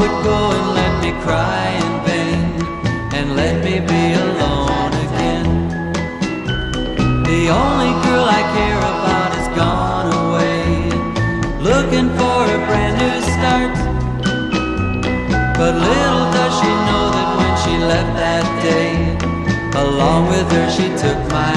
would go and let me cry in vain, and let me be alone again. The only girl I care about has gone away, looking for a brand new start. But little does she know that when she left that day, along with her she took my